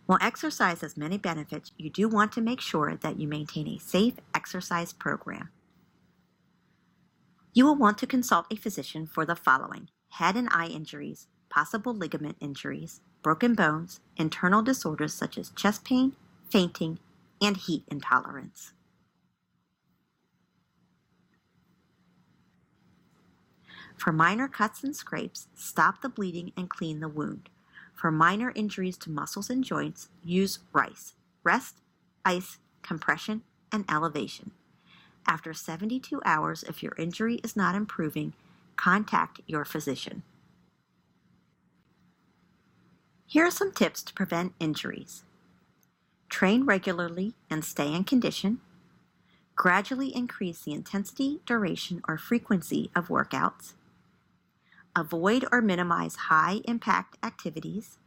While exercise has many benefits, you do want to make sure that you maintain a safe exercise program. You will want to consult a physician for the following: head and eye injuries, possible ligament injuries, broken bones, internal disorders such as chest pain, fainting, and heat intolerance. For minor cuts and scrapes, stop the bleeding and clean the wound. For minor injuries to muscles and joints, use RICE: rest, ice, compression, and elevation. After 72 hours, if your injury is not improving, contact your physician. Here are some tips to prevent injuries. Train regularly and stay in condition. Gradually increase the intensity, duration, or frequency of workouts. Avoid or minimize high-impact activities.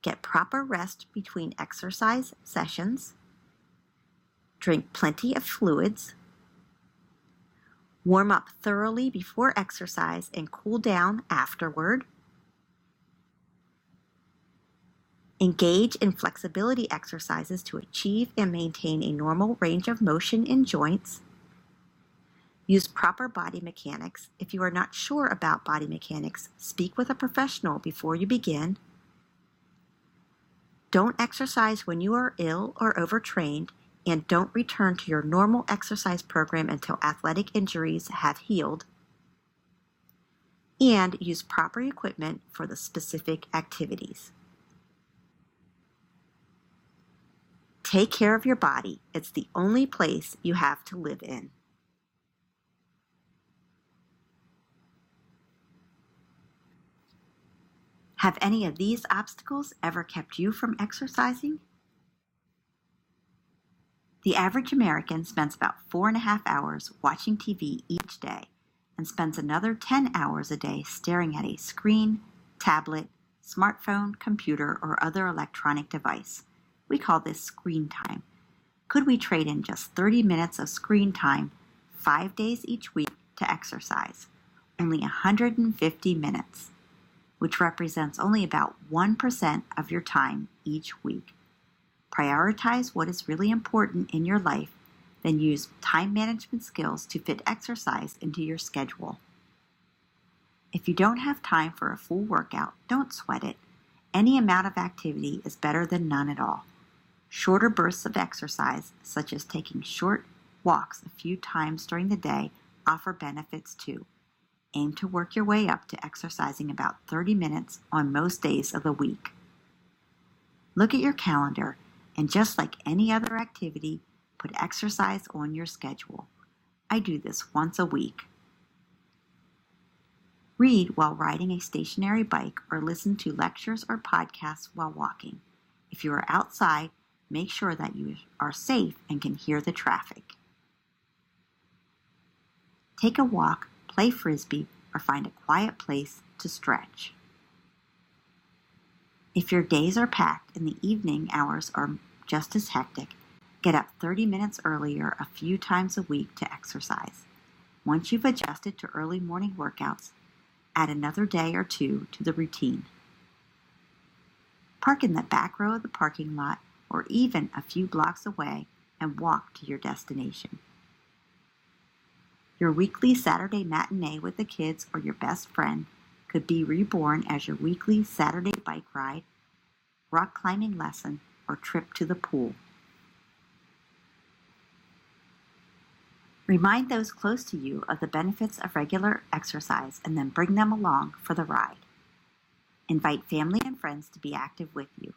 Get proper rest between exercise sessions. Drink plenty of fluids. Warm up thoroughly before exercise and cool down afterward. Engage in flexibility exercises to achieve and maintain a normal range of motion in joints. Use proper body mechanics. If you are not sure about body mechanics, speak with a professional before you begin. Don't exercise when you are ill or overtrained, and don't return to your normal exercise program until athletic injuries have healed. And use proper equipment for the specific activities. Take care of your body. It's the only place you have to live in. Have any of these obstacles ever kept you from exercising? The average American spends about 4.5 hours watching TV each day and spends another 10 hours a day staring at a screen, tablet, smartphone, computer, or other electronic device. We call this screen time. Could we trade in just 30 minutes of screen time 5 days each week to exercise? Only 150 minutes, which represents only about 1% of your time each week. Prioritize what is really important in your life, then use time management skills to fit exercise into your schedule. If you don't have time for a full workout, don't sweat it. Any amount of activity is better than none at all. Shorter bursts of exercise, such as taking short walks a few times during the day, offer benefits too. Aim to work your way up to exercising about 30 minutes on most days of the week. Look at your calendar, and just like any other activity, put exercise on your schedule. I do this once a week. Read while riding a stationary bike or listen to lectures or podcasts while walking. If you are outside, make sure that you are safe and can hear the traffic. Take a walk, play frisbee, or find a quiet place to stretch. If your days are packed and the evening hours are just as hectic, get up 30 minutes earlier a few times a week to exercise. Once you've adjusted to early morning workouts, add another day or two to the routine. Park in the back row of the parking lot or even a few blocks away and walk to your destination. Your weekly Saturday matinee with the kids or your best friend could be reborn as your weekly Saturday bike ride, rock climbing lesson, or trip to the pool. Remind those close to you of the benefits of regular exercise and then bring them along for the ride. Invite family and friends to be active with you.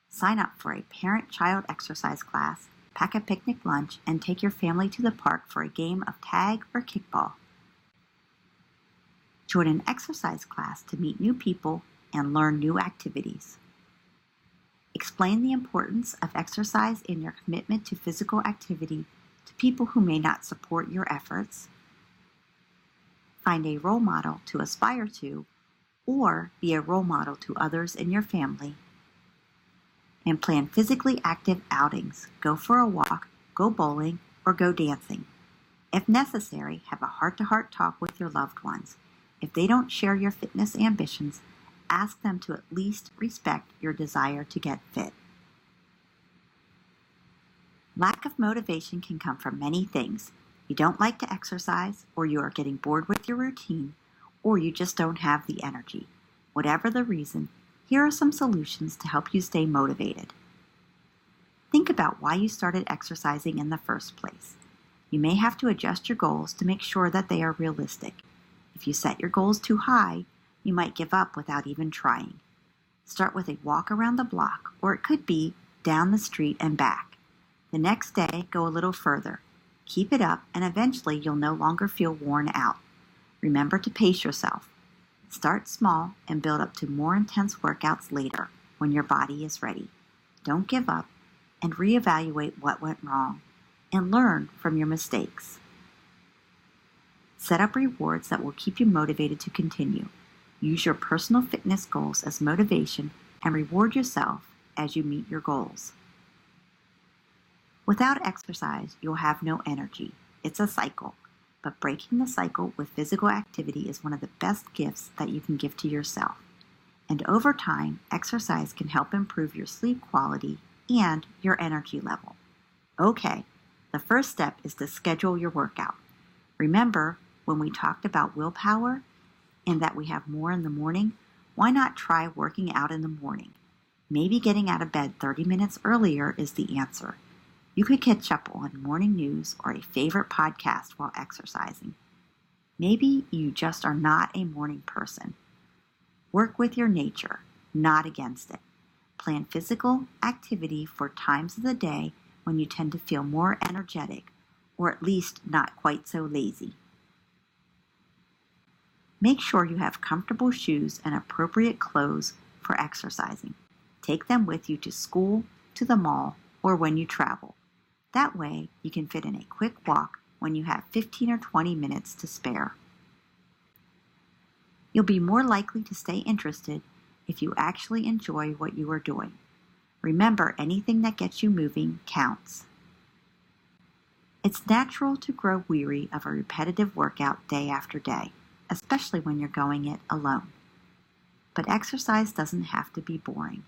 Sign up for a parent-child exercise class, pack a picnic lunch, and take your family to the park for a game of tag or kickball. Join an exercise class to meet new people and learn new activities. Explain the importance of exercise and your commitment to physical activity to people who may not support your efforts. Find a role model to aspire to, or be a role model to others in your family. And plan physically active outings. Go for a walk, go bowling, or go dancing. If necessary, have a heart-to-heart talk with your loved ones. If they don't share your fitness ambitions, ask them to at least respect your desire to get fit. Lack of motivation can come from many things. You don't like to exercise, or you are getting bored with your routine, or you just don't have the energy. Whatever the reason, here are some solutions to help you stay motivated. Think about why you started exercising in the first place. You may have to adjust your goals to make sure that they are realistic. If you set your goals too high, you might give up without even trying. Start with a walk around the block, or it could be down the street and back. The next day, go a little further. Keep it up, and eventually you'll no longer feel worn out. Remember to pace yourself. Start small and build up to more intense workouts later when your body is ready. Don't give up, and reevaluate what went wrong, and learn from your mistakes. Set up rewards that will keep you motivated to continue. Use your personal fitness goals as motivation and reward yourself as you meet your goals. Without exercise, you'll have no energy. It's a cycle, but breaking the cycle with physical activity is one of the best gifts that you can give to yourself. And over time, exercise can help improve your sleep quality and your energy level. Okay, the first step is to schedule your workout. Remember when we talked about willpower and that we have more in the morning? Why not try working out in the morning? Maybe getting out of bed 30 minutes earlier is the answer. You could catch up on morning news or a favorite podcast while exercising. Maybe you just are not a morning person. Work with your nature, not against it. Plan physical activity for times of the day when you tend to feel more energetic, or at least not quite so lazy. Make sure you have comfortable shoes and appropriate clothes for exercising. Take them with you to school, to the mall, or when you travel. That way, you can fit in a quick walk when you have 15 or 20 minutes to spare. You'll be more likely to stay interested if you actually enjoy what you are doing. Remember, anything that gets you moving counts. It's natural to grow weary of a repetitive workout day after day, especially when you're going it alone. But exercise doesn't have to be boring.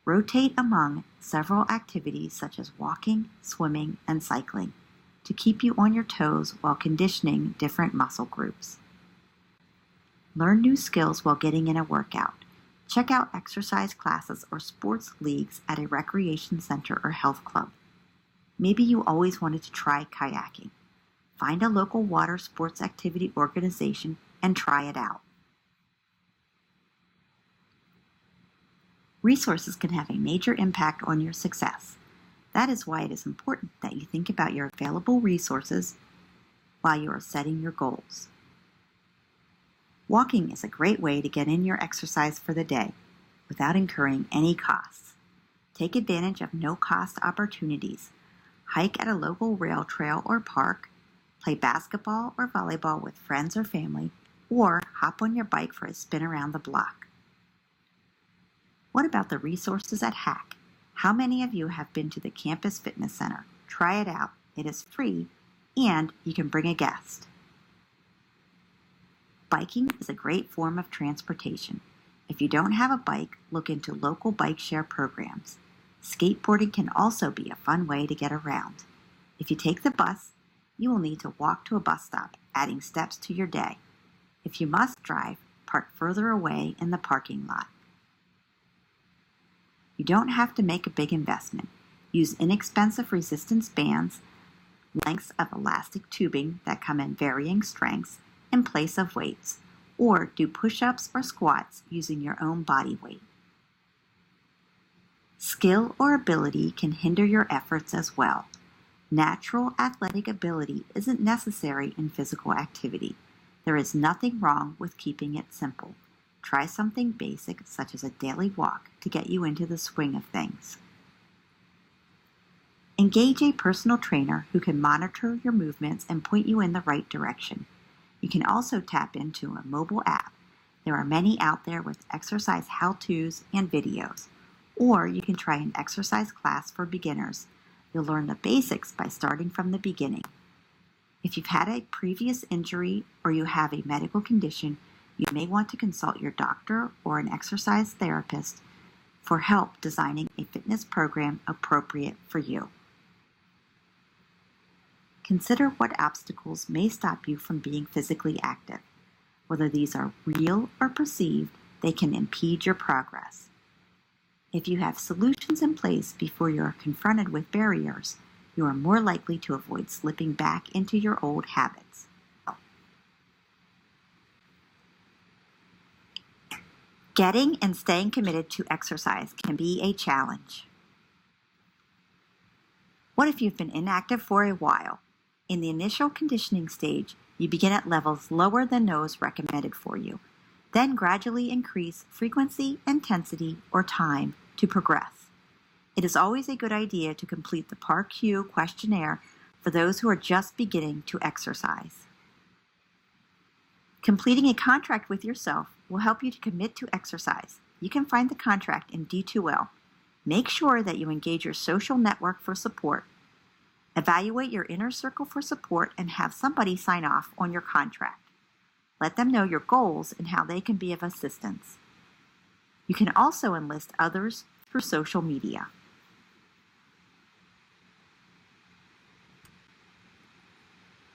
Rotate among several activities such as walking, swimming, and cycling to keep you on your toes while conditioning different muscle groups. Learn new skills while getting in a workout. Check out exercise classes or sports leagues at a recreation center or health club. Maybe you always wanted to try kayaking. Find a local water sports activity organization and try it out. Resources can have a major impact on your success. That is why it is important that you think about your available resources while you are setting your goals. Walking is a great way to get in your exercise for the day without incurring any costs. Take advantage of no-cost opportunities. Hike at a local rail trail or park, play basketball or volleyball with friends or family, or hop on your bike for a spin around the block. What about the resources at Hack? How many of you have been to the campus fitness center? Try it out. It is free, and you can bring a guest. Biking is a great form of transportation. If you don't have a bike, look into local bike share programs. Skateboarding can also be a fun way to get around. If you take the bus, you will need to walk to a bus stop, adding steps to your day. If you must drive, park further away in the parking lot. You don't have to make a big investment. Use inexpensive resistance bands, lengths of elastic tubing that come in varying strengths in place of weights, or do push-ups or squats using your own body weight. Skill or ability can hinder your efforts as well. Natural athletic ability isn't necessary in physical activity. There is nothing wrong with keeping it simple. Try something basic such as a daily walk to get you into the swing of things. Engage a personal trainer who can monitor your movements and point you in the right direction. You can also tap into a mobile app. There are many out there with exercise how-tos and videos. Or you can try an exercise class for beginners. You'll learn the basics by starting from the beginning. If you've had a previous injury or you have a medical condition, You may want to consult your doctor or an exercise therapist for help designing a fitness program appropriate for you. Consider what obstacles may stop you from being physically active. Whether these are real or perceived, they can impede your progress. If you have solutions in place before you are confronted with barriers, you are more likely to avoid slipping back into your old habits. Getting and staying committed to exercise can be a challenge. What if you've been inactive for a while? In the initial conditioning stage, you begin at levels lower than those recommended for you, then gradually increase frequency, intensity, or time to progress. It is always a good idea to complete the PAR-Q questionnaire for those who are just beginning to exercise. Completing a contract with yourself will help you to commit to exercise. You can find the contract in D2L. Make sure that you engage your social network for support. Evaluate your inner circle for support and have somebody sign off on your contract. Let them know your goals and how they can be of assistance. You can also enlist others through social media.